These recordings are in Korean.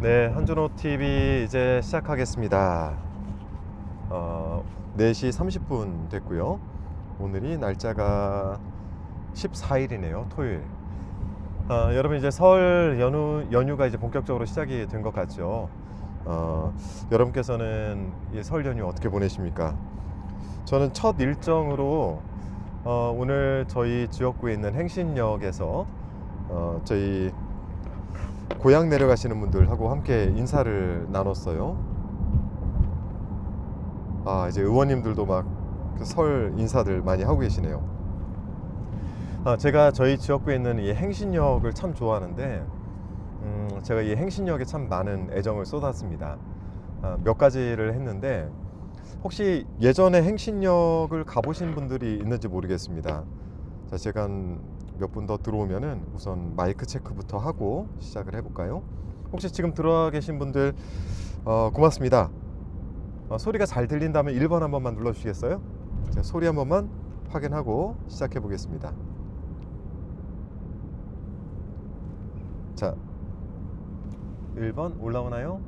네, 한준호 TV 이제 시작하겠습니다. 4시 30분 됐고요. 오늘이 날짜가 14일이네요. 토요일. 여러분 이제 설 연휴가 이제 본격적으로 시작이 된 것 같죠. 여러분께서는 이 설 연휴 어떻게 보내십니까? 저는 첫 일정으로 오늘 저희 지역구에 있는 행신역에서 저희 고향 내려가시는 분들하고 함께 인사를 나눴어요. 이제 의원님들도 막 설 인사들 많이 하고 계시네요. 제가 저희 지역구에 있는 이 행신역을 참 좋아하는데 제가 이 행신역에 참 많은 애정을 쏟았습니다. 몇 가지를 했는데 혹시 예전에 행신역을 가보신 분들이 있는지 모르겠습니다. 자, 제가 몇 분 더 들어오면은 우선 마이크 체크부터 하고 시작을 해볼까요? 혹시 지금 들어와 계신 분들 고맙습니다. 소리가 잘 들린다면 1번 한 번만 눌러주시겠어요? 자, 소리 한 번만 확인하고 시작해 보겠습니다. 자, 1번 올라오나요?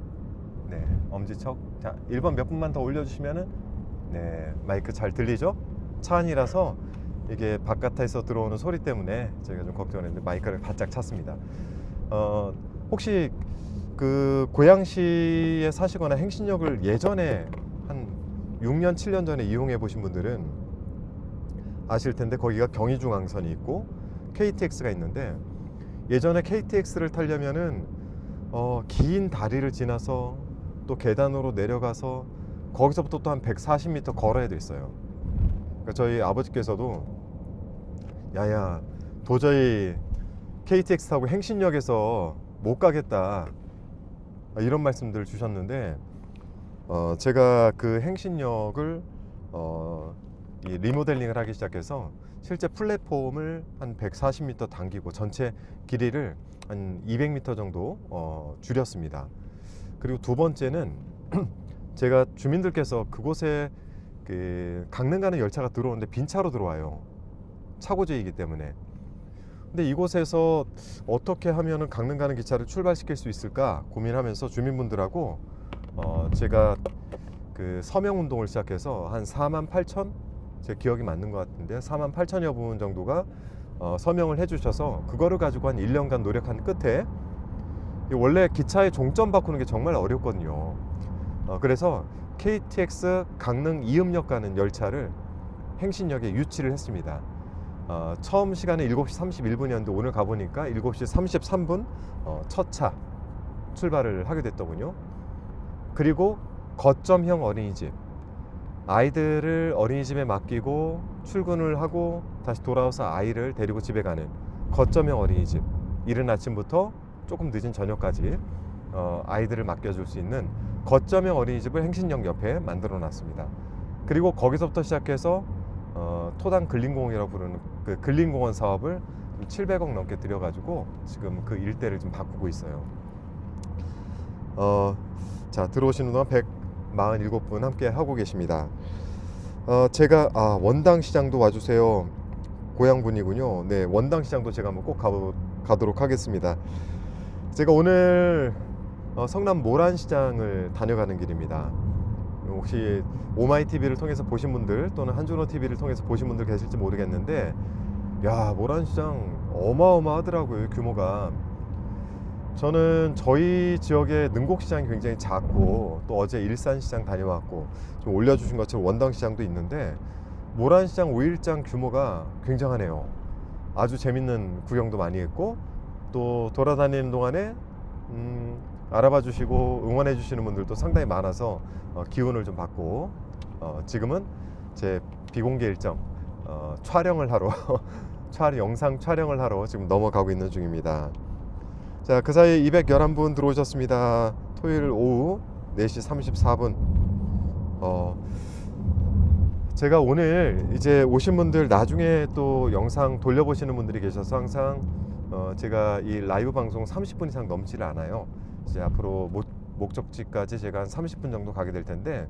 네, 엄지척. 자, 1번 몇 분만 더 올려주시면은 네, 마이크 잘 들리죠? 차 안이라서 이게 바깥에서 들어오는 소리 때문에 제가 좀 걱정했는데 마이크를 바짝 찼습니다. 혹시 그 고양시에 사시거나 행신역을 예전에 한 6년 7년 전에 이용해 보신 분들은 아실 텐데 거기가 경의중앙선이 있고 KTX가 있는데 예전에 KTX를 타려면은 긴 다리를 지나서 또 계단으로 내려가서 거기서부터 또 한 140m 걸어야 됐어요. 그러니까 저희 아버지께서도 야야 도저히 KTX 타고 행신역에서 못 가겠다 이런 말씀들 주셨는데 제가 그 행신역을 이 리모델링을 하기 시작해서 실제 플랫폼을 한 140m 당기고 전체 길이를 한 200m 정도 줄였습니다. 그리고 두 번째는 제가 주민들께서 그곳에 그 강릉 가는 열차가 들어오는데 빈 차로 들어와요. 차고지이기 때문에. 근데 이곳에서 어떻게 하면은 강릉 가는 기차를 출발시킬 수 있을까 고민하면서 주민분들하고 제가 그 서명 운동을 시작해서 한 48,000 제 기억이 맞는 것 같은데 48,000여 분 정도가 서명을 해주셔서 그거를 가지고 한 1년간 노력한 끝에 원래 기차의 종점 바꾸는 게 정말 어렵거든요. 그래서 KTX 강릉 이음역 가는 열차를 행신역에 유치를 했습니다. 처음 시간에 7시 31분이었는데 오늘 가보니까 7시 33분 첫 차 출발을 하게 됐더군요. 그리고 거점형 어린이집, 아이들을 어린이집에 맡기고 출근을 하고 다시 돌아와서 아이를 데리고 집에 가는 거점형 어린이집, 이른 아침부터 조금 늦은 저녁까지 아이들을 맡겨줄 수 있는 거점형 어린이집을 행신역 옆에 만들어 놨습니다. 그리고 거기서부터 시작해서 토당 근린공원이라고 부르는 그 근린공원 사업을 700억 넘게 들여가지고 지금 그 일대를 좀 바꾸고 있어요. 자, 들어오시는 동안 147분 함께 하고 계십니다. 제가 원당시장도 와주세요. 고향분이군요. 네, 원당시장도 제가 한번 꼭 가도록 하겠습니다. 제가 오늘 성남 모란시장을 다녀가는 길입니다. 혹시 오마이TV를 통해서 보신 분들 또는 한준호TV를 통해서 보신 분들 계실지 모르겠는데 야, 모란시장 어마어마하더라고요. 규모가. 저는 저희 지역의 능곡시장이 굉장히 작고 또 어제 일산시장 다녀왔고 좀 올려주신 것처럼 원당시장도 있는데 모란시장 5일장 규모가 굉장하네요. 아주 재밌는 구경도 많이 했고 또 돌아다니는 동안에 알아봐 주시고 응원해 주시는 분들도 상당히 많아서 기운을 좀 받고 지금은 제 비공개 일정 촬영을 하러 영상 촬영을 하러 지금 넘어가고 있는 중입니다. 자, 그 사이에 211분 들어오셨습니다. 토요일 오후 4시 34분. 제가 오늘 이제 오신 분들 나중에 또 영상 돌려보시는 분들이 계셔서 항상 제가 이 라이브 방송 30분 이상 넘지를 않아요. 이제 앞으로 목적지까지 제가 한 30분 정도 가게 될 텐데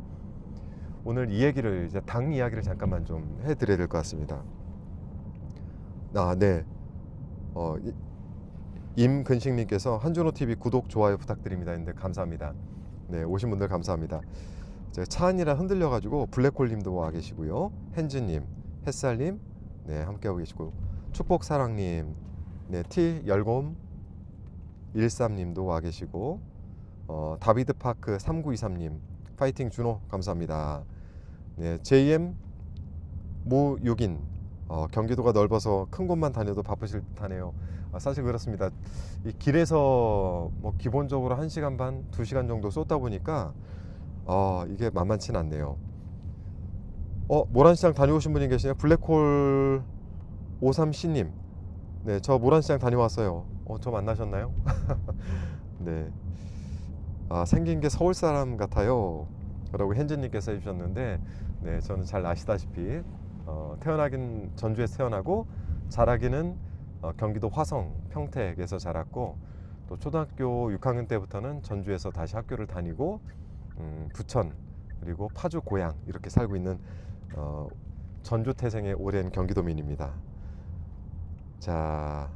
오늘 이 얘기를 이제 당 이야기를 잠깐만 좀 해드려야 될 것 같습니다. 네. 임근식님께서 한준호TV 구독 좋아요 부탁드립니다 했는데 감사합니다. 네, 오신 분들 감사합니다. 제가 차 안이라 흔들려가지고 블랙홀님도 와 계시고요, hen즈님, 햇살님, 네, 함께하고 계시고, 축복사랑님, 네, T1013님도 와 계시고, 다비드파크 3923님, 파이팅 준호 감사합니다. 네, JM 무6인, 경기도가 넓어서 큰 곳만 다녀도 바쁘실 듯하네요. 사실 그렇습니다. 이 길에서 뭐 기본적으로 1시간 반, 2시간 정도 쏟다 보니까 이게 만만치는 않네요. 모란시장 다녀오신 분이 계시네요. 블랙홀 53C님, 네, 저 모란시장 다녀왔어요. 저 만나셨나요? 네, 생긴 게 서울 사람 같아요 라고 hen즈님께서 해주셨는데, 네, 저는 잘 아시다시피 태어나긴 전주에서 태어나고 자라기는 경기도 화성 평택에서 자랐고, 또 초등학교 6학년 때부터는 전주에서 다시 학교를 다니고, 부천 그리고 파주 고양 이렇게 살고 있는 전주 태생의 오랜 경기도민입니다. 자,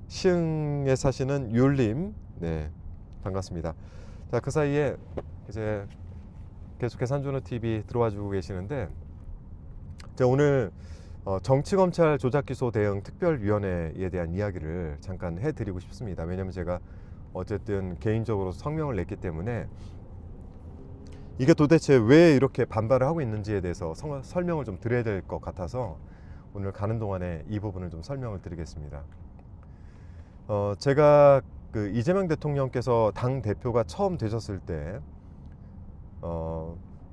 시흥에 사시는 율님, 네, 반갑습니다. 자, 그 사이에 이제 계속해서 한준호TV 들어와 주고 계시는데, 제가 오늘 정치검찰 조작기소 대응 특별위원회에 대한 이야기를 잠깐 해드리고 싶습니다. 왜냐하면 제가 어쨌든 개인적으로 성명을 냈기 때문에 이게 도대체 왜 이렇게 반발을 하고 있는지에 대해서 설명을 좀 드려야 될 것 같아서 오늘 가는 동안에 이 부분을 좀 설명을 드리겠습니다. 제가 그 이재명 대통령께서 당 대표가 처음 되셨을 때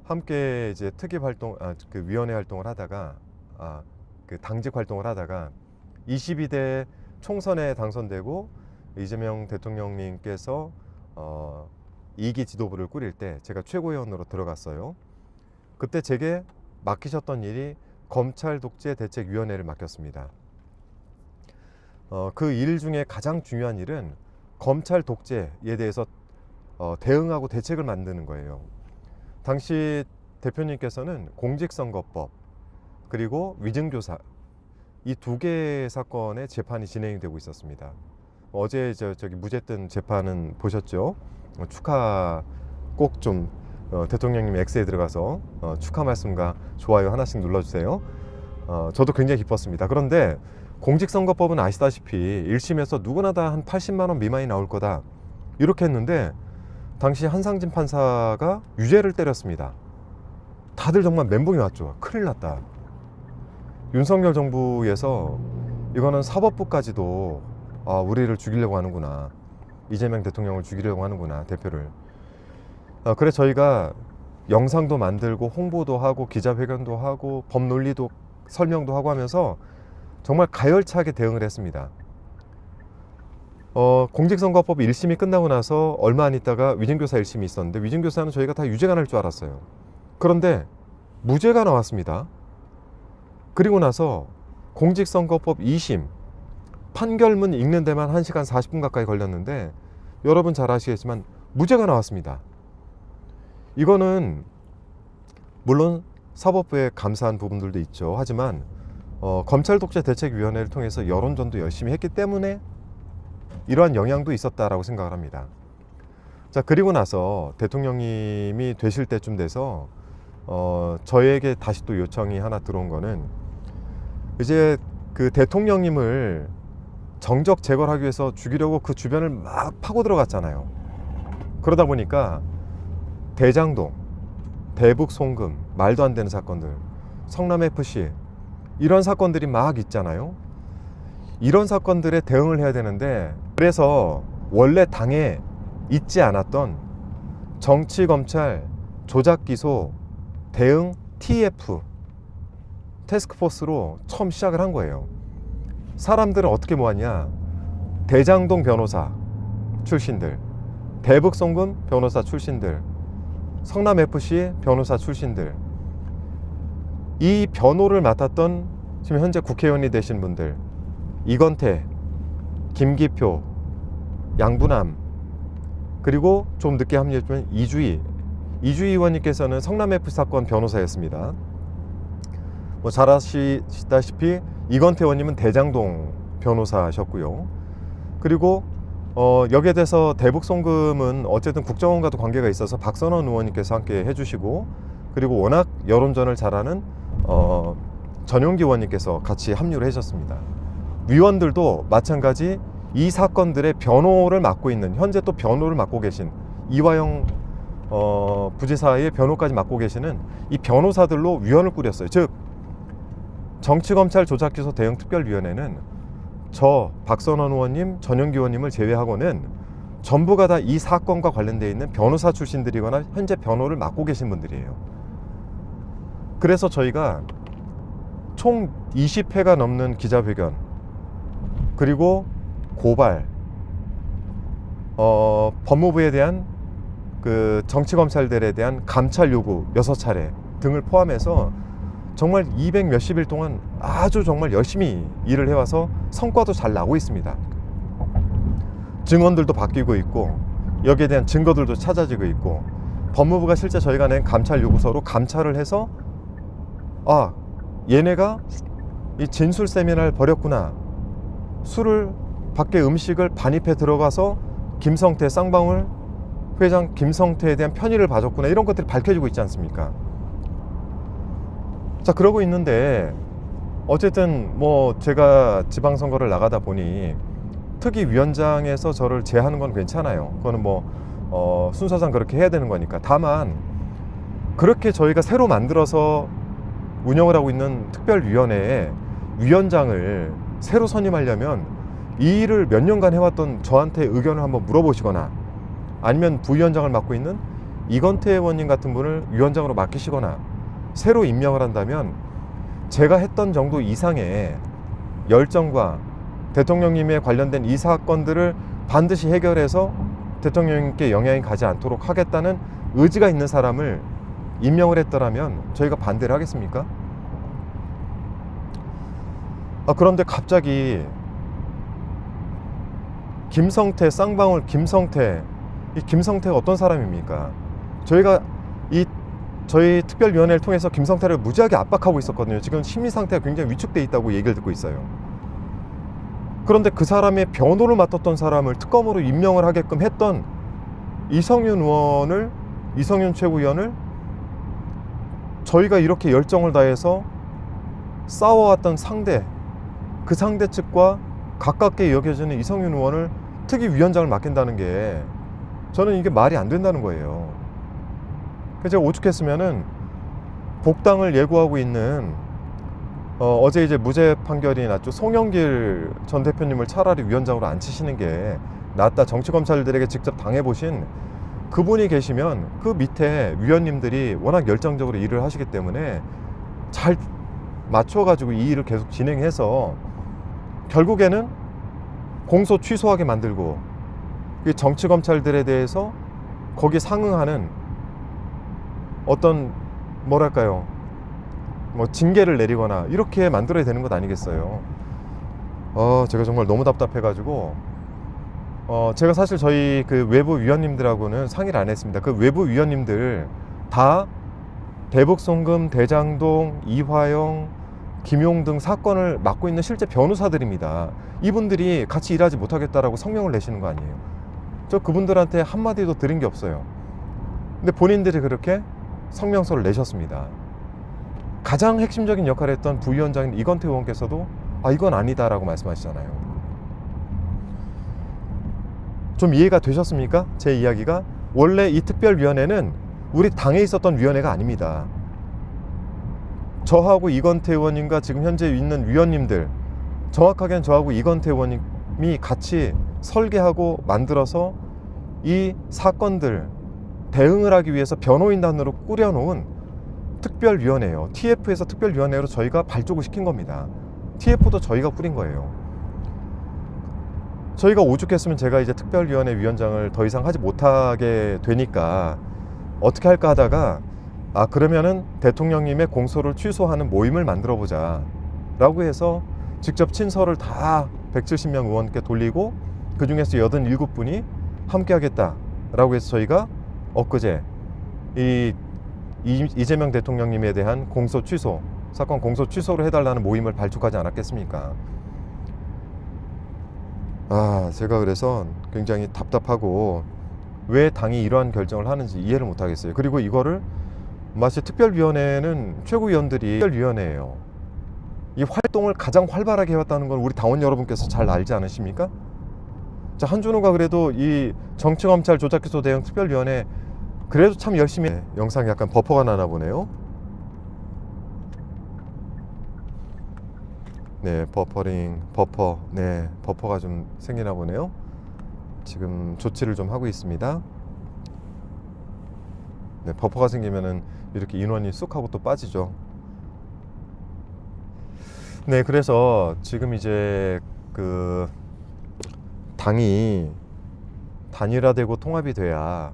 함께 이제 특입 활동, 그 위원회 활동을 하다가, 그 당직 활동을 하다가 22대 총선에 당선되고 이재명 대통령님께서 2기 지도부를 꾸릴 때 제가 최고위원으로 들어갔어요. 그때 제게 맡기셨던 일이 검찰 독재 대책위원회를 맡겼습니다. 그 일 중에 가장 중요한 일은 검찰 독재에 대해서 대응하고 대책을 만드는 거예요. 당시 대표님께서는 공직선거법 그리고 위증교사, 이 2개의 사건의 재판이 진행이 되고 있었습니다. 어제 저기 무죄뜬 재판은 보셨죠? 축하, 꼭 좀 대통령님 X에 들어가서 축하 말씀과 좋아요 하나씩 눌러주세요. 저도 굉장히 기뻤습니다. 그런데 공직선거법은 아시다시피 1심에서 누구나 다 한 80만 원 미만이 나올 거다 이렇게 했는데, 당시 한상진 판사가 유죄를 때렸습니다. 다들 정말 멘붕이 왔죠. 큰일 났다. 윤석열 정부에서 이거는 사법부까지도 우리를 죽이려고 하는구나, 이재명 대통령을 죽이려고 하는구나, 대표를. 그래서 저희가 영상도 만들고 홍보도 하고 기자회견도 하고 법 논리도 설명도 하고 하면서 정말 가열차게 대응을 했습니다. 공직선거법 1심이 끝나고 나서 얼마 안 있다가 위증교사 1심이 있었는데, 위증교사는 저희가 다 유죄가 날 줄 알았어요. 그런데 무죄가 나왔습니다. 그리고 나서 공직선거법 2심 판결문 읽는 데만 1시간 40분 가까이 걸렸는데, 여러분 잘 아시겠지만 무죄가 나왔습니다. 이거는 물론 사법부에 감사한 부분들도 있죠. 하지만 검찰 독재 대책위원회를 통해서 여론전도 열심히 했기 때문에 이러한 영향도 있었다라고 생각을 합니다. 자, 그리고 나서 대통령님이 되실 때쯤 돼서 저에게 다시 또 요청이 하나 들어온 거는, 이제 그 대통령님을 정적 제거를 하기 위해서 죽이려고 그 주변을 막 파고 들어갔잖아요. 그러다 보니까 대장동, 대북 송금, 말도 안 되는 사건들, 성남FC 이런 사건들이 막 있잖아요. 이런 사건들에 대응을 해야 되는데, 그래서 원래 당에 있지 않았던 정치검찰 조작기소 대응 TF 태스크포스로 처음 시작을 한 거예요. 사람들은 어떻게 모았냐? 대장동 변호사 출신들, 대북송금 변호사 출신들, 성남FC 변호사 출신들, 이 변호를 맡았던 지금 현재 국회의원이 되신 분들, 이건태, 김기표, 양부남, 그리고 좀 늦게 합류했지만 이주희 의원님께서는 성남FC 사건 변호사였습니다. 뭐 잘 아시다시피 이건태 의원님은 대장동 변호사셨고요. 그리고 여기에 대해서 대북 송금은 어쨌든 국정원과도 관계가 있어서 박선원 의원님께서 함께 해주시고, 그리고 워낙 여론전을 잘하는 전용기 의원님께서 같이 합류를 하셨습니다. 위원들도 마찬가지 이 사건들의 변호를 맡고 있는, 현재 또 변호를 맡고 계신 이화영 부지사의 변호까지 맡고 계시는 이 변호사들로 위원을 꾸렸어요. 즉 정치검찰 조작기소 대응특별위원회는 저 박선원 의원님, 전용기 의원님을 제외하고는 전부가 다 이 사건과 관련되어 있는 변호사 출신들이거나 현재 변호를 맡고 계신 분들이에요. 그래서 저희가 총 20회가 넘는 기자회견, 그리고 고발, 법무부에 대한 그 정치검찰들에 대한 감찰 요구 6차례 등을 포함해서 정말 200 몇십 일 동안 아주 정말 열심히 일을 해와서 성과도 잘 나고 있습니다. 증언들도 바뀌고 있고, 여기에 대한 증거들도 찾아지고 있고, 법무부가 실제 저희가 낸 감찰 요구서로 감찰을 해서 아, 얘네가 이 진술 세미나를 벌였구나, 술을 밖에 음식을 반입해 들어가서 김성태, 쌍방울 회장 김성태에 대한 편의를 봐줬구나, 이런 것들이 밝혀지고 있지 않습니까? 자, 그러고 있는데 어쨌든 뭐 제가 지방선거를 나가다 보니 특위위원장에서 저를 제하는 건 괜찮아요. 그거는 뭐 순서상 그렇게 해야 되는 거니까. 다만 그렇게 저희가 새로 만들어서 운영을 하고 있는 특별위원회에 위원장을 새로 선임하려면 이 일을 몇 년간 해왔던 저한테 의견을 한번 물어보시거나, 아니면 부위원장을 맡고 있는 이건태 의원님 같은 분을 위원장으로 맡기시거나 새로 임명을 한다면 제가 했던 정도 이상의 열정과 대통령님에 관련된 이 사건들을 반드시 해결해서 대통령님께 영향이 가지 않도록 하겠다는 의지가 있는 사람을 임명을 했더라면 저희가 반대를 하겠습니까? 그런데 갑자기 김성태, 쌍방울 김성태, 이 김성태가 어떤 사람입니까? 저희가 저희 특별위원회를 통해서 김성태를 무지하게 압박하고 있었거든요. 지금 심리 상태가 굉장히 위축돼 있다고 얘기를 듣고 있어요. 그런데 그 사람의 변호를 맡았던 사람을 특검으로 임명을 하게끔 했던 이성윤 최고위원을 저희가 이렇게 열정을 다해서 싸워왔던 그 상대 측과 가깝게 여겨지는 이성윤 의원을 특위위원장을 맡긴다는 게 저는 이게 말이 안 된다는 거예요. 그래서 제가 오죽했으면은 복당을 예고하고 있는 어제 이제 무죄 판결이 났죠. 송영길 전 대표님을 차라리 위원장으로 앉히시는 게 낫다. 정치검찰들에게 직접 당해보신 그분이 계시면 그 밑에 위원님들이 워낙 열정적으로 일을 하시기 때문에 잘 맞춰가지고 이 일을 계속 진행해서 결국에는 공소 취소하게 만들고, 정치검찰들에 대해서 거기에 상응하는 어떤 뭐랄까요, 뭐 징계를 내리거나 이렇게 만들어야 되는 것 아니겠어요? 제가 정말 너무 답답해가지고 제가 사실 저희 그 외부 위원님들하고는 상의를 안 했습니다. 그 외부 위원님들 다 대북송금, 대장동, 이화영, 김용 등 사건을 맡고 있는 실제 변호사들입니다. 이분들이 같이 일하지 못하겠다라고 성명을 내시는 거 아니에요? 저 그분들한테 한마디도 드린 게 없어요. 근데 본인들이 그렇게 성명서를 내셨습니다. 가장 핵심적인 역할을 했던 부위원장인 이건태 의원께서도 이건 아니다라고 말씀하시잖아요. 좀 이해가 되셨습니까? 제 이야기가. 원래 이 특별위원회는 우리 당에 있었던 위원회가 아닙니다. 저하고 이건태 의원님과 지금 현재 있는 위원님들, 정확하게는 저하고 이건태 의원님이 같이 설계하고 만들어서 이 사건들 대응을 하기 위해서 변호인단으로 꾸려놓은 특별위원회예요. TF에서 특별위원회로 저희가 발족을 시킨 겁니다. TF도 저희가 꾸린 거예요. 저희가 오죽했으면 제가 이제 특별위원회 위원장을 더 이상 하지 못하게 되니까 어떻게 할까 하다가 그러면은 대통령님의 공소를 취소하는 모임을 만들어 보자 라고 해서 직접 친서를 다 170명 의원께 돌리고 그 중에서 87분이 함께 하겠다 라고 해서 저희가 엊그제 이재명 대통령님에 대한 공소 취소, 사건 공소 취소를 해달라는 모임을 발족하지 않았겠습니까? 제가 그래서 굉장히 답답하고 왜 당이 이러한 결정을 하는지 이해를 못 하겠어요. 그리고 이거를 마치 특별위원회는 최고위원들이 특별위원회예요. 이 활동을 가장 활발하게 해왔다는 걸 우리 당원 여러분께서 잘 알지 않으십니까? 자, 한준호가 그래도 이 정치검찰 조작기소 대응 특별위원회 그래도 참 열심히 영상이 약간 버퍼가 나나 보네요. 네, 버퍼가 좀 생기나 보네요. 지금 조치를 좀 하고 있습니다. 네, 버퍼가 생기면은 이렇게 인원이 쑥 하고 또 빠지죠. 네, 그래서 지금 이제 그 당이 단일화되고 통합이 돼야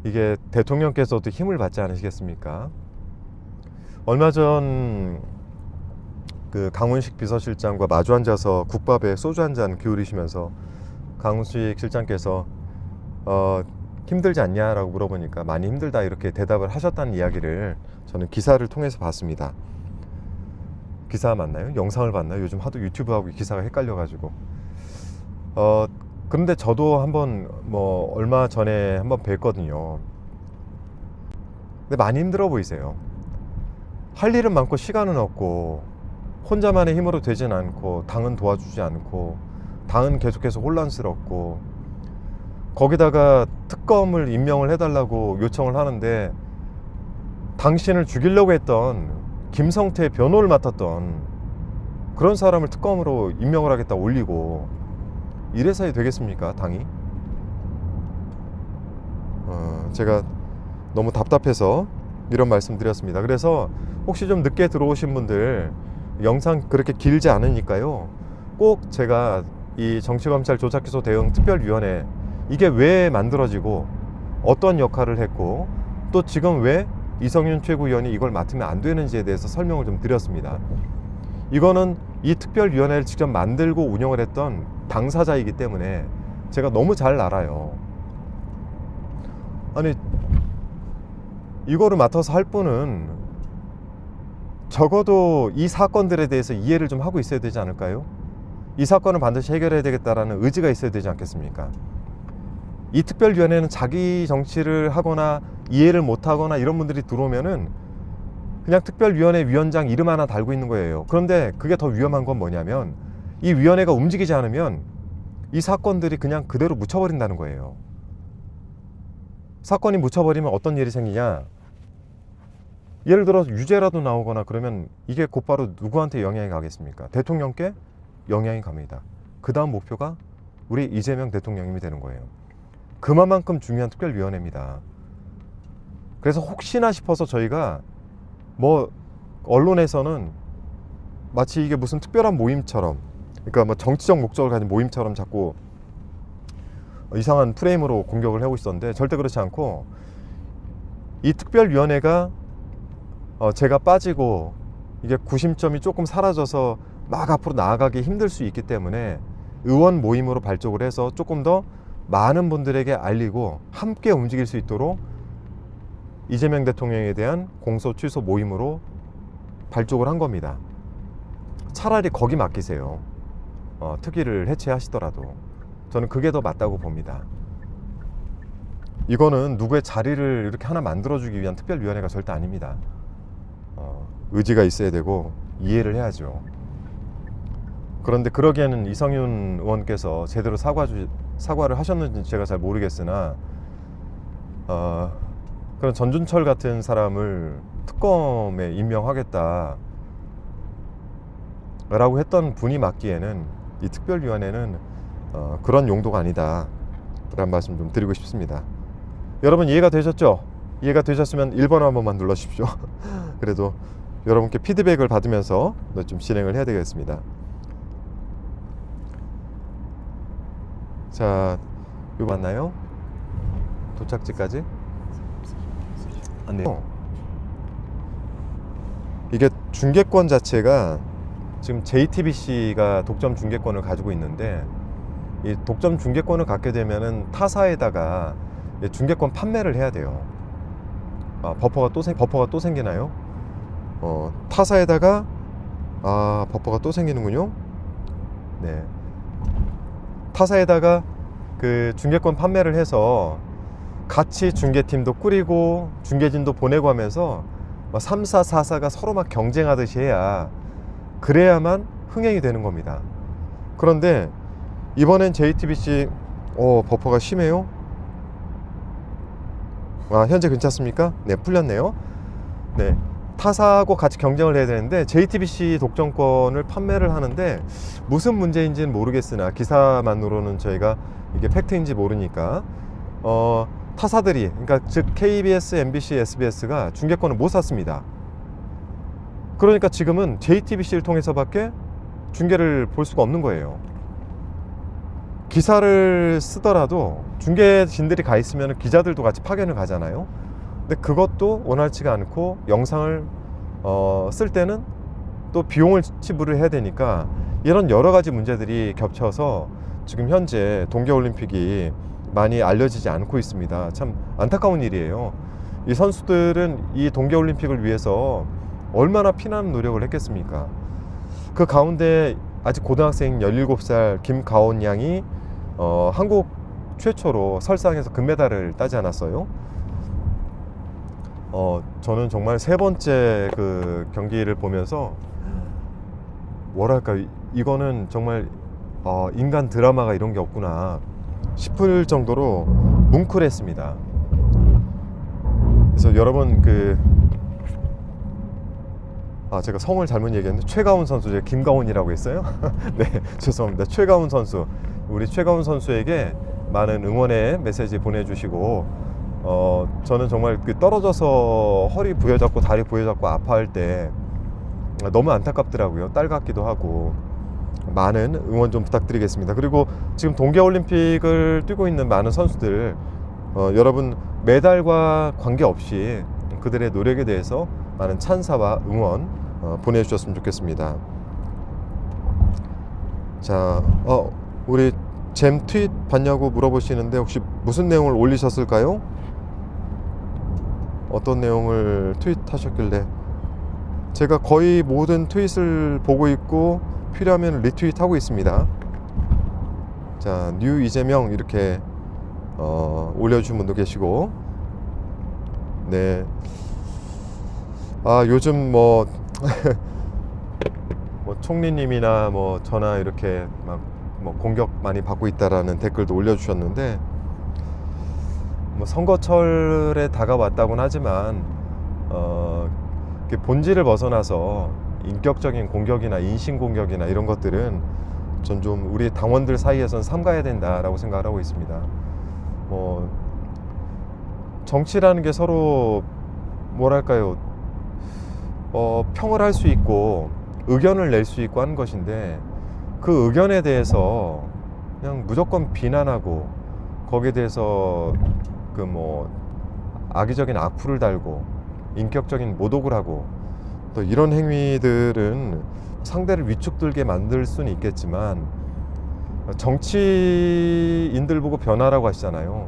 이게 대통령께서도 힘을 받지 않으시겠습니까? 얼마 전 그 강훈식 비서실장과 마주 앉아서 국밥에 소주 한 잔 기울이시면서 강훈식 실장께서 힘들지 않냐라고 물어보니까 많이 힘들다 이렇게 대답을 하셨다는 이야기를 저는 기사를 통해서 봤습니다. 기사 맞나요? 영상을 봤나요? 요즘 하도 유튜브하고 기사가 헷갈려가지고. 그런데 저도 한번 얼마 전에 한번 뵀거든요. 근데 많이 힘들어 보이세요. 할 일은 많고 시간은 없고 혼자만의 힘으로 되진 않고 당은 도와주지 않고 당은 계속해서 혼란스럽고 거기다가 특검을 임명을 해달라고 요청을 하는데 당신을 죽이려고 했던 김성태 변호를 맡았던 그런 사람을 특검으로 임명을 하겠다 올리고 이래서야 되겠습니까, 당이? 제가 너무 답답해서 이런 말씀 드렸습니다. 그래서 혹시 좀 늦게 들어오신 분들 영상 그렇게 길지 않으니까요, 꼭 제가 이 정치검찰 조작기소 대응 특별위원회 이게 왜 만들어지고 어떤 역할을 했고 또 지금 왜 이성윤 최고위원이 이걸 맡으면 안 되는지에 대해서 설명을 좀 드렸습니다. 이거는 이 특별위원회를 직접 만들고 운영을 했던 당사자이기 때문에 제가 너무 잘 알아요. 아니, 이거를 맡아서 할 분은 적어도 이 사건들에 대해서 이해를 좀 하고 있어야 되지 않을까요? 이 사건을 반드시 해결해야 되겠다라는 의지가 있어야 되지 않겠습니까? 이 특별위원회는 자기 정치를 하거나 이해를 못하거나 이런 분들이 들어오면은 그냥 특별위원회 위원장 이름 하나 달고 있는 거예요. 그런데 그게 더 위험한 건 뭐냐면 이 위원회가 움직이지 않으면 이 사건들이 그냥 그대로 묻혀버린다는 거예요. 사건이 묻혀버리면 어떤 일이 생기냐, 예를 들어 유죄라도 나오거나 그러면 이게 곧바로 누구한테 영향이 가겠습니까? 대통령께 영향이 갑니다. 그 다음 목표가 우리 이재명 대통령님이 되는 거예요. 그만큼 중요한 특별위원회입니다. 그래서 혹시나 싶어서 저희가 언론에서는 마치 이게 무슨 특별한 모임처럼, 그러니까 정치적 목적을 가진 모임처럼 자꾸 이상한 프레임으로 공격을 하고 있었는데 절대 그렇지 않고, 이 특별위원회가 제가 빠지고 이게 구심점이 조금 사라져서 막 앞으로 나아가기 힘들 수 있기 때문에 의원 모임으로 발족을 해서 조금 더 많은 분들에게 알리고 함께 움직일 수 있도록 이재명 대통령에 대한 공소 취소 모임으로 발족을 한 겁니다. 차라리 거기 맡기세요. 특위를 해체하시더라도 저는 그게 더 맞다고 봅니다. 이거는 누구의 자리를 이렇게 하나 만들어주기 위한 특별위원회가 절대 아닙니다. 의지가 있어야 되고 이해를 해야죠. 그런데 그러기에는 이성윤 의원께서 제대로 사과를 하셨는지 제가 잘 모르겠으나 그런 전준철 같은 사람을 특검에 임명하겠다 라고 했던 분이 맡기에는 이 특별위원회는 그런 용도가 아니다 라는 말씀 좀 드리고 싶습니다. 여러분 이해가 되셨죠? 이해가 되셨으면 1번 한 번만 눌러주십시오. 그래도 여러분께 피드백을 받으면서 좀 진행을 해야 되겠습니다. 자, 이거 맞나요? 도착지까지? 아니요. 이게 중계권 자체가 지금 JTBC가 독점 중계권을 가지고 있는데, 이 독점 중계권을 갖게 되면은 타사에다가 중계권 판매를 해야 돼요. 버퍼가 또 생기나요? 타사에다가 버퍼가 또 생기는군요. 네. 타사에다가 그 중계권 판매를 해서 같이 중계팀도 꾸리고 중계진도 보내고 하면서 3사, 4사가 서로 막 경쟁하듯이 해야 그래야만 흥행이 되는 겁니다. 그런데 이번엔 JTBC 버퍼가 심해요. 현재 괜찮습니까? 네, 풀렸네요. 네, 타사하고 같이 경쟁을 해야 되는데 JTBC 독점권을 판매를 하는데 무슨 문제인지는 모르겠으나 기사만으로는 저희가 이게 팩트인지 모르니까 타사들이, 그러니까 즉 KBS, MBC, SBS가 중계권을 못 샀습니다. 그러니까 지금은 JTBC를 통해서밖에 중계를 볼 수가 없는 거예요. 기사를 쓰더라도 중계진들이 가 있으면 기자들도 같이 파견을 가잖아요. 근데 그것도 원활치가 않고 영상을 쓸 때는 또 비용을 지불을 해야 되니까 이런 여러 가지 문제들이 겹쳐서 지금 현재 동계올림픽이 많이 알려지지 않고 있습니다. 참 안타까운 일이에요. 이 선수들은 이 동계올림픽을 위해서 얼마나 피나는 노력을 했겠습니까? 그 가운데 아직 고등학생 17살 김가온 양이 한국 최초로 설상에서 금메달을 따지 않았어요. 저는 정말 세 번째 그 경기를 보면서 뭐랄까, 이거는 정말 인간 드라마가 이런 게 없구나 싶을 정도로 뭉클했습니다. 그래서 여러분 제가 성을 잘못 얘기했는데 최가운 선수, 제가 김가온이라고 했어요. 네, 죄송합니다. 최가운 선수, 우리 최가운 선수에게 많은 응원의 메시지 보내주시고, 저는 정말 떨어져서 허리 부여잡고 다리 부여잡고 아파할 때 너무 안타깝더라고요. 딸 같기도 하고. 많은 응원 좀 부탁드리겠습니다. 그리고 지금 동계올림픽을 뛰고 있는 많은 선수들, 여러분 메달과 관계없이 그들의 노력에 대해서 많은 찬사와 응원 보내주셨으면 좋겠습니다. 자, 우리 잼 트윗 봤냐고 물어보시는데 혹시 무슨 내용을 올리셨을까요? 어떤 내용을 트윗하셨길래? 제가 거의 모든 트윗을 보고 있고 필요하면 리트윗하고 있습니다. 자, 뉴 이재명 이렇게 올려주신 분도 계시고, 네. 요즘 뭐 총리님이나 저나 이렇게 막 공격 많이 받고 있다라는 댓글도 올려주셨는데, 선거철에 다가왔다고는 하지만 본질을 벗어나서 인격적인 공격이나 인신 공격이나 이런 것들은 전 좀 우리 당원들 사이에선 삼가야 된다라고 생각을 하고 있습니다. 정치라는 게 서로 뭐랄까요, 평을 할 수 있고 의견을 낼 수 있고 하는 것인데, 그 의견에 대해서 그냥 무조건 비난하고 거기에 대해서 악의적인 악플을 달고 인격적인 모독을 하고, 또 이런 행위들은 상대를 위축들게 만들 수는 있겠지만 정치인들 보고 변화라고 하시잖아요.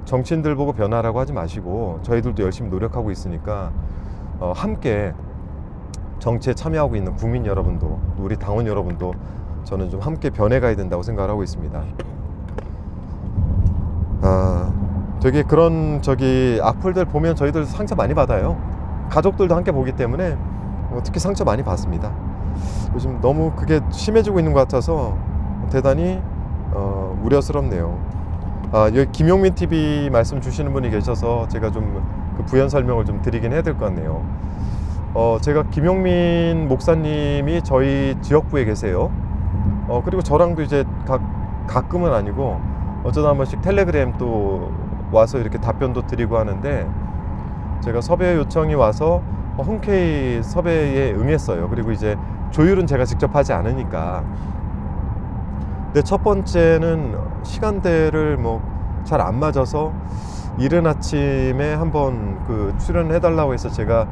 정치인들 보고 변화라고 하지 마시고 저희들도 열심히 노력하고 있으니까 함께 정치에 참여하고 있는 국민 여러분도, 우리 당원 여러분도 저는 좀 함께 변해가야 된다고 생각을 하고 있습니다. 되게 그런 악플들 보면 저희들 상처 많이 받아요. 가족들도 함께 보기 때문에 특히 상처 많이 받습니다. 요즘 너무 그게 심해지고 있는 것 같아서 대단히 우려스럽네요. 여기 김용민 TV 말씀 주시는 분이 계셔서 제가 좀 부연 설명을 좀 드리긴 해야 될 것 같네요. 제가 김용민 목사님이 저희 지역구에 계세요. 그리고 저랑도 이제 가끔은 아니고 어쩌다 한 번씩 텔레그램 또 와서 이렇게 답변도 드리고 하는데, 제가 섭외 요청이 와서 흔쾌히 섭외에 응했어요. 그리고 이제 조율은 제가 직접 하지 않으니까. 근데 첫 번째는 시간대를 잘 안 맞아서 이른 아침에 한번 출연해달라고 해서 제가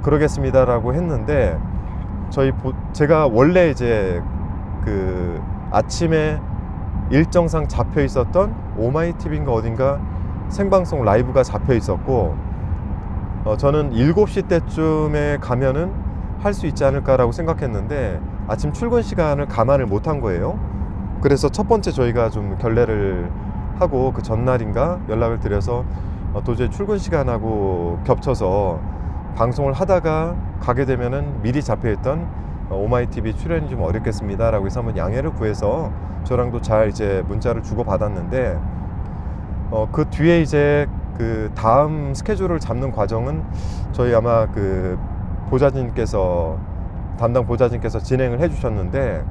그러겠습니다라고 했는데, 제가 원래 이제 아침에 일정상 잡혀 있었던 오마이TV인가 어딘가 생방송 라이브가 잡혀 있었고, 저는 7시 때쯤에 가면은 할 수 있지 않을까라고 생각했는데 아침 출근 시간을 감안을 못한 거예요. 그래서 첫 번째 저희가 좀 결례를 하고 그 전날인가 연락을 드려서 도저히 출근 시간하고 겹쳐서 방송을 하다가 가게 되면은 미리 잡혀있던 오마이TV 출연이 좀 어렵겠습니다 라고 해서 한번 양해를 구해서 저랑도 잘 이제 문자를 주고 받았는데 그 뒤에 이제 그 다음 스케줄을 잡는 과정은 저희 아마 그 담당 보좌진께서 진행을 해주셨는데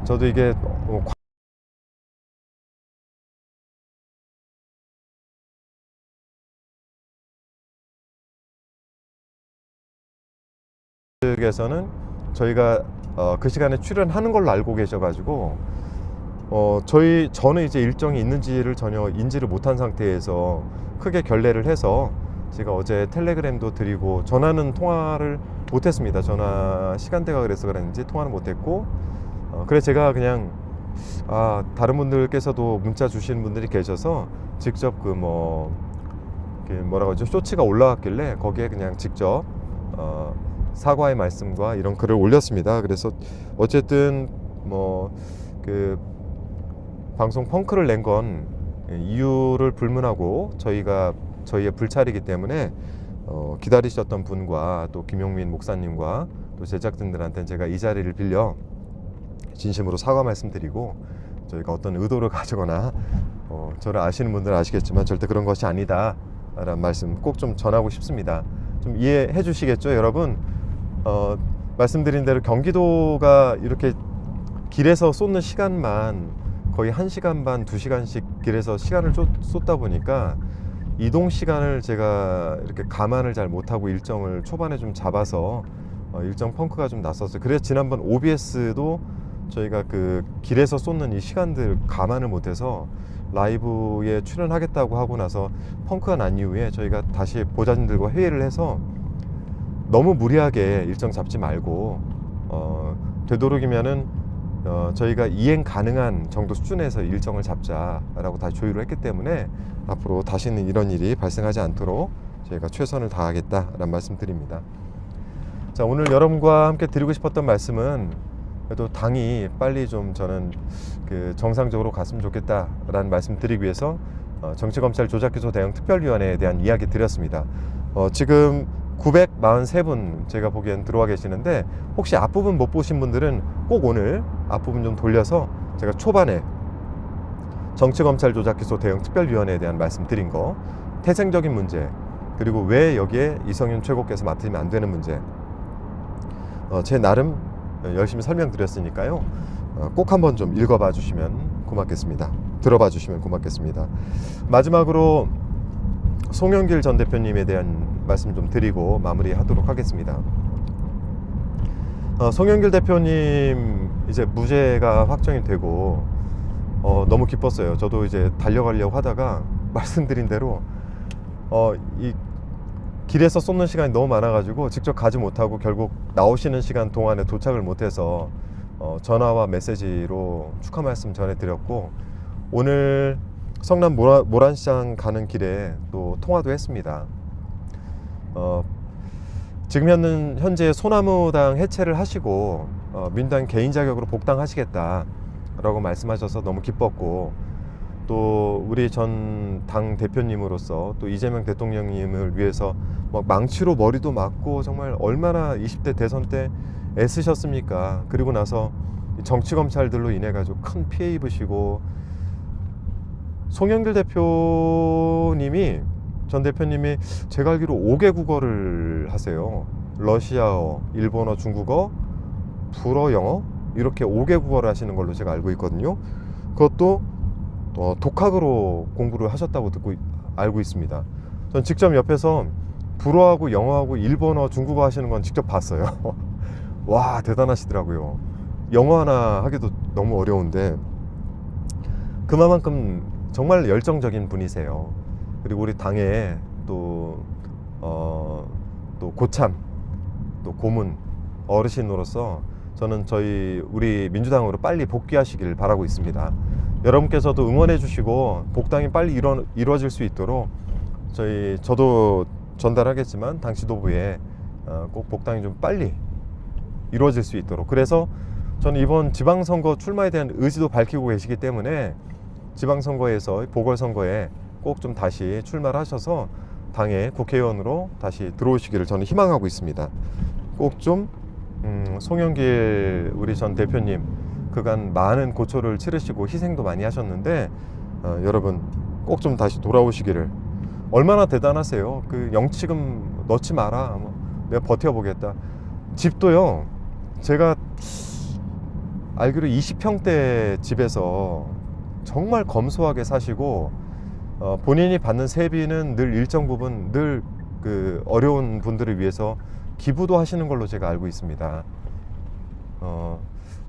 저도 이게 측에서는 저희가 그 시간에 출연하는 걸로 알고 계셔가지고 저는 이제 일정이 있는지를 전혀 인지를 못한 상태에서 크게 결례를 해서 제가 어제 텔레그램도 드리고 전화는 통화를 못했습니다. 전화 시간대가 그래서 그랬는지 통화는 못했고 그래 제가 그냥 다른 분들께서도 문자 주시는 분들이 계셔서 직접 뭐라고 하죠, 쇼츠가 올라왔길래 거기에 그냥 직접 사과의 말씀과 이런 글을 올렸습니다. 그래서 어쨌든 그 방송 펑크를 낸 건 이유를 불문하고 저희의 불찰이기 때문에 기다리셨던 분과 또 김용민 목사님과 또 제작진들한테는 제가 이 자리를 빌려 진심으로 사과 말씀드리고 저희가 어떤 의도를 가지거나 저를 아시는 분들은 아시겠지만 절대 그런 것이 아니다 라는 말씀 꼭 좀 전하고 싶습니다. 좀 이해해 주시겠죠 여러분? 말씀드린 대로 경기도가 이렇게 길에서 쏟는 시간만 거의 1시간 반, 2시간씩 길에서 시간을 쏟다 보니까 이동 시간을 제가 이렇게 감안을 잘 못하고 일정을 초반에 좀 잡아서 일정 펑크가 좀 났었어요. 그래서 지난번 OBS도 저희가 그 길에서 쏟는 이 시간들 감안을 못해서 라이브에 출연하겠다고 하고 나서 펑크가 난 이후에 저희가 다시 보좌진들과 회의를 해서 너무 무리하게 일정 잡지 말고 되도록이면은 저희가 이행 가능한 정도 수준에서 일정을 잡자라고 다시 조율을 했기 때문에 앞으로 다시는 이런 일이 발생하지 않도록 저희가 최선을 다하겠다라는 말씀 드립니다. 자, 오늘 여러분과 함께 드리고 싶었던 말씀은 그래도 당이 빨리 좀 저는 그 정상적으로 갔으면 좋겠다라는 말씀 드리기 위해서 정치검찰 조작기소 대응 특별위원회에 대한 이야기 드렸습니다. 지금 943분 제가 보기엔 들어와 계시는데 혹시 앞부분 못 보신 분들은 꼭 오늘 앞부분 좀 돌려서 제가 초반에 정치검찰 조작기소 대응 특별위원회에 대한 말씀 드린 거, 태생적인 문제, 그리고 왜 여기에 이성윤 최고께서 맡으면 안 되는 문제, 제 나름 열심히 설명드렸으니까요. 꼭 한번 좀 읽어봐 주시면 고맙겠습니다. 들어봐 주시면 고맙겠습니다. 마지막으로 송영길 전 대표님에 대한 말씀 좀 드리고 마무리하도록 하겠습니다. 송영길 대표님 이제 무죄가 확정이 되고 너무 기뻤어요. 저도 이제 달려가려고 하다가 말씀드린 대로 이 길에서 쏟는 시간이 너무 많아가지고 직접 가지 못하고 결국 나오시는 시간 동안에 도착을 못해서 전화와 메시지로 축하 말씀 전해드렸고 오늘 성남 모란시장 가는 길에 또 통화도 했습니다. 지금 현재 소나무당 해체를 하시고 민주당 개인 자격으로 복당하시겠다라고 말씀하셔서 너무 기뻤고 또 우리 전 당 대표님으로서 또 이재명 대통령님을 위해서 막 망치로 머리도 맞고 정말 얼마나 20대 대선 때 애쓰셨습니까? 그리고 나서 정치검찰들로 인해 가지고 큰 피해 입으시고 송영길 대표님이 전 대표님이 제가 알기로 5개 국어를 하세요. 러시아어, 일본어, 중국어, 불어, 영어 이렇게 5개 국어를 하시는 걸로 제가 알고 있거든요. 그것도 독학으로 공부를 하셨다고 알고 있습니다. 전 직접 옆에서 불어하고 영어하고 일본어, 중국어 하시는 건 직접 봤어요. 와, 대단하시더라고요. 영어 하나 하기도 너무 어려운데 그만큼 정말 열정적인 분이세요. 그리고 우리 당의 또 고참, 또 고문 어르신으로서 저는 우리 민주당으로 빨리 복귀하시길 바라고 있습니다. 여러분께서도 응원해 주시고 복당이 빨리 이루어질 수 있도록 저도 전달하겠지만 당 지도부에 꼭 복당이 좀 빨리 이루어질 수 있도록, 그래서 저는 이번 지방선거 출마에 대한 의지도 밝히고 계시기 때문에 지방선거에서 보궐선거에 꼭 좀 다시 출마를 하셔서 당의 국회의원으로 다시 들어오시기를 저는 희망하고 있습니다. 꼭 좀 송영길 우리 전 대표님 그간 많은 고초를 치르시고 희생도 많이 하셨는데 여러분 꼭 좀 다시 돌아오시기를. 얼마나 대단하세요. 그 영치금 넣지 마라. 뭐 내가 버텨보겠다. 집도요. 제가 알기로 20평대 집에서 정말 검소하게 사시고 본인이 받는 세비는 늘 일정 부분 늘 그 어려운 분들을 위해서 기부도 하시는 걸로 제가 알고 있습니다.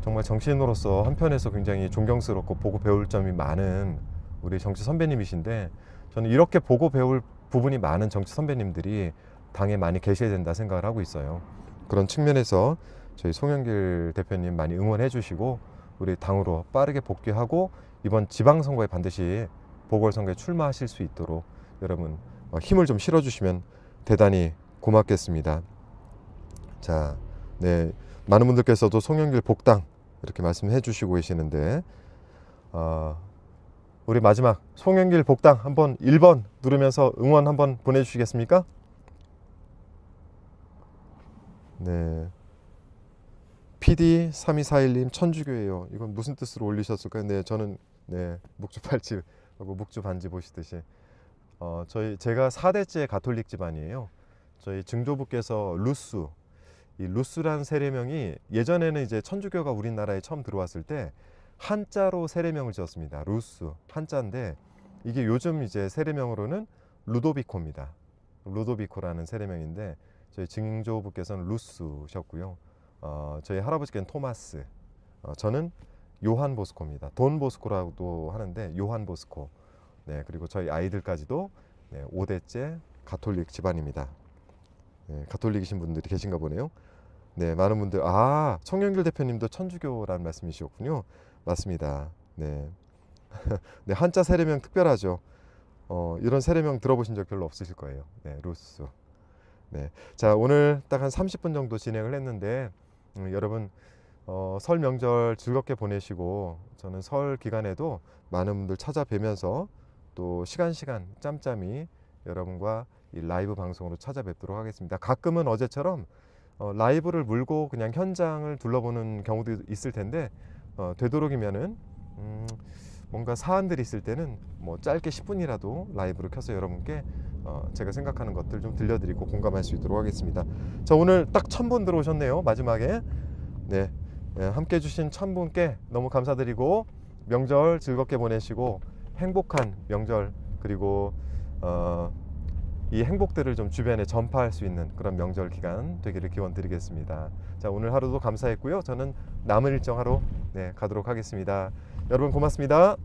정말 정치인으로서 한편에서 굉장히 존경스럽고 보고 배울 점이 많은 우리 정치 선배님이신데 저는 이렇게 보고 배울 부분이 많은 정치 선배님들이 당에 많이 계셔야 된다 생각을 하고 있어요. 그런 측면에서 저희 송영길 대표님 많이 응원해 주시고 우리 당으로 빠르게 복귀하고 이번 지방선거에 반드시 보궐선거에 출마하실 수 있도록 여러분 힘을 좀 실어주시면 대단히 고맙겠습니다. 자, 네, 많은 분들께서도 송영길 복당 이렇게 말씀해 주시고 계시는데 우리 마지막 송영길 복당 한번 1번 누르면서 응원 한번 보내주시겠습니까? 네, PD3241님 천주교예요. 이건 무슨 뜻으로 올리셨을까요? 네, 저는 네 묵주팔찌 하고 묵주반지 보시듯이 제가 4대째 가톨릭 집안이에요. 저희 증조부께서 루스, 이 루스라는 세례명이 예전에는 이제 천주교가 우리나라에 처음 들어왔을 때 한자로 세례명을 지었습니다. 루스 한자인데 이게 요즘 이제 세례명으로는 루도비코입니다. 루도비코라는 세례명인데 저희 증조부께서는 루스셨고요. 저희 할아버지께는 토마스, 저는 요한 보스코입니다. 돈 보스코라고도 하는데 요한 보스코. 네, 그리고 저희 아이들까지도 네, 5대째 가톨릭 집안입니다. 네, 가톨릭이신 분들이 계신가 보네요. 네, 많은 분들 송영길 대표님도 천주교라는 말씀이셨군요. 맞습니다. 네, 네 한자 세례명 특별하죠. 이런 세례명 들어보신 적 별로 없으실 거예요. 네, 루스. 네, 자 오늘 딱 한 30분 정도 진행을 했는데 여러분 설 명절 즐겁게 보내시고 저는 설 기간에도 많은 분들 찾아뵈면서 또 시간 짬짬이 여러분과 이 라이브 방송으로 찾아뵙도록 하겠습니다. 가끔은 어제처럼 라이브를 물고 그냥 현장을 둘러보는 경우도 있을 텐데 되도록이면은 뭔가 사안들이 있을 때는 뭐 짧게 10분이라도 라이브를 켜서 여러분께 제가 생각하는 것들 좀 들려드리고 공감할 수 있도록 하겠습니다. 자 오늘 딱 1000분 들어오셨네요. 마지막에 네, 함께 해주신 1000분께 너무 감사드리고 명절 즐겁게 보내시고 행복한 명절 그리고 이 행복들을 좀 주변에 전파할 수 있는 그런 명절 기간 되기를 기원 드리겠습니다. 자 오늘 하루도 감사했고요. 저는 남은 일정 하러 가도록 하겠습니다. 여러분 고맙습니다.